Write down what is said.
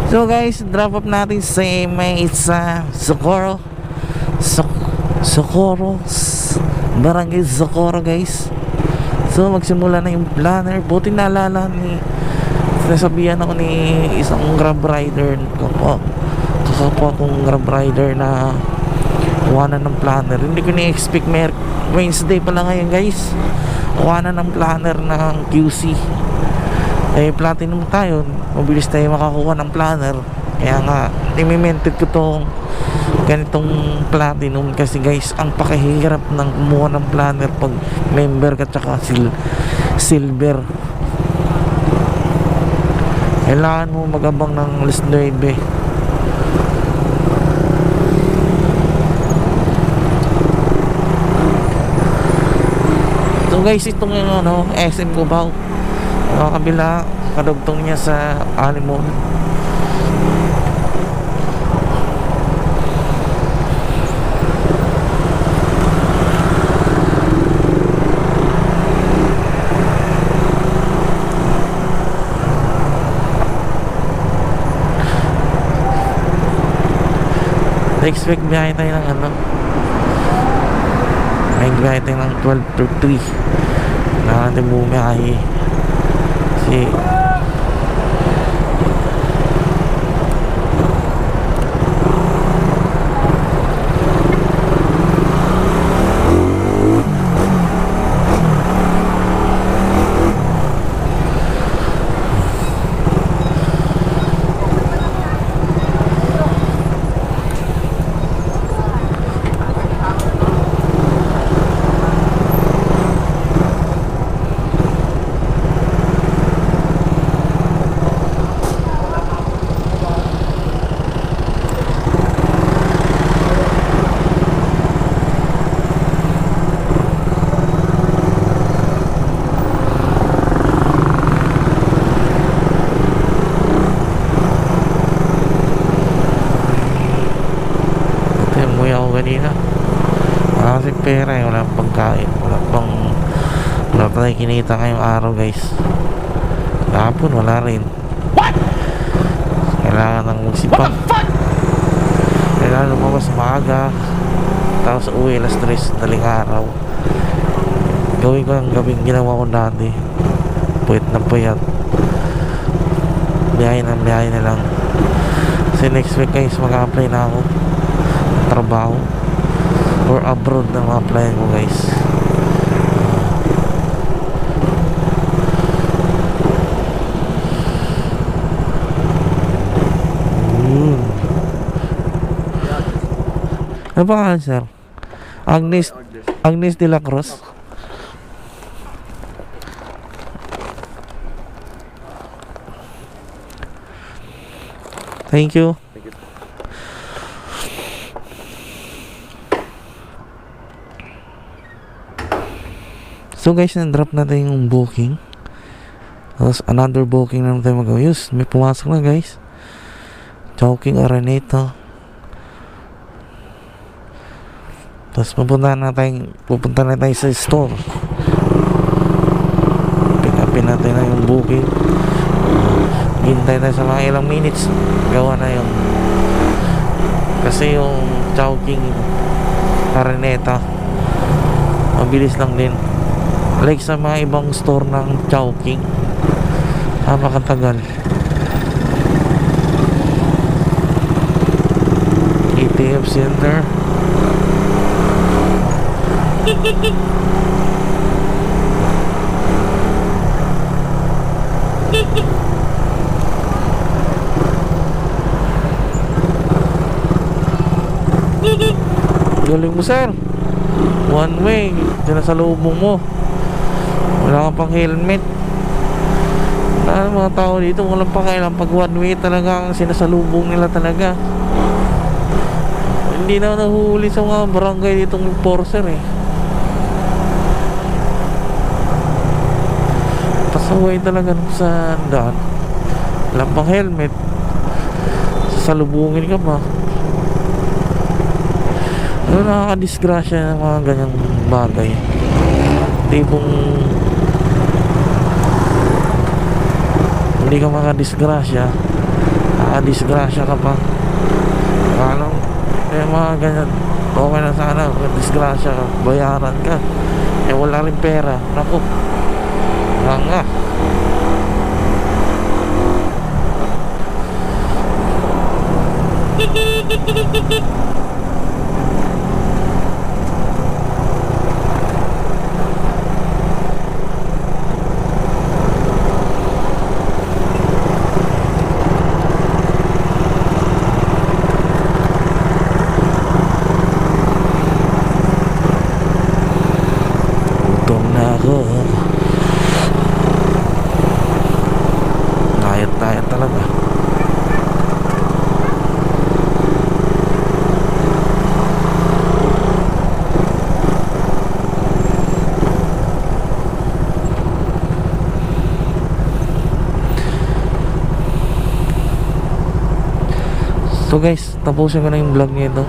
So guys, drop off natin sa Socorro Barangay Socorro guys. So magsimula na yung planner. Buti naalala ni nasabihan ako ni isang grab rider kakapwa kong grab rider na kuhanan ng planner. Hindi ko ni-expect Wednesday pala ngayon guys, kuhanan ng planner ng QC. Platinum tayo, mabilis tayo makakuha ng planner. Kaya nga i-maintain ko tong ganitong platinum kasi guys, ang pakahirap ng kumuha ng planner pag member ka tsaka silver. Kailangan mo magabang ng alas 9. So guys, itong SM Cubao, kabila, kadugtong niya sa Alimon. Next week biyahe tayo ng may biyahe tayo ng 12 to 3 na natin bumiyahe kasi kanina kasi pera wala pang pagkain, wala pa tayo kinita ngayong araw guys. Kahapon wala rin. Kailangan ng magsipag, kailangan lumabas maaga tapos uwi alas 3 daling araw. Gawin ko ang gabing ginawa ko dati, puyat na puyat, biyahe na lang kasi next week guys mag-apply na ako trabaho or abroad na ma-apply ko guys. Ano pangalan sir? Agnes de la Cruz. Thank you. So guys, na-drop natin yung booking. Tapos another booking na naman tayo mag-gawin. May pumasok na guys. Chowking Araneta. Tapos pupunta na tayo sa store. Pick upin natin na yung booking. Hintay tayo sa mga ilang minutes. Gawa na yung kasi yung Chowking Araneta mabilis lang din. Like sa mga ibang store ng Chowking, makatagal. ETF Center. Galing mo sir, one way, dyan sa lubong mo. Wala kang pang helmet. Wala mga tao dito, walang pakailan. Pag one way talaga ang sinasalubong nila talaga. Hindi na nahuhuli sa mga barangay ditong enforcer Pasaway talaga sa daan. Walang pang helmet, sasalubungin ka pa. Nakakadisgrasya ng mga ganyang bagay. Tipong hindi ka makadisgrasya, disgrasya ka pa. Alam, mga ganyan, okay na sana kung disgrasya ka, bayaran ka, wala rin pera, naku, nga. Gutom na ako. Tayat talaga. So guys, tapusin ko na yung vlog nito.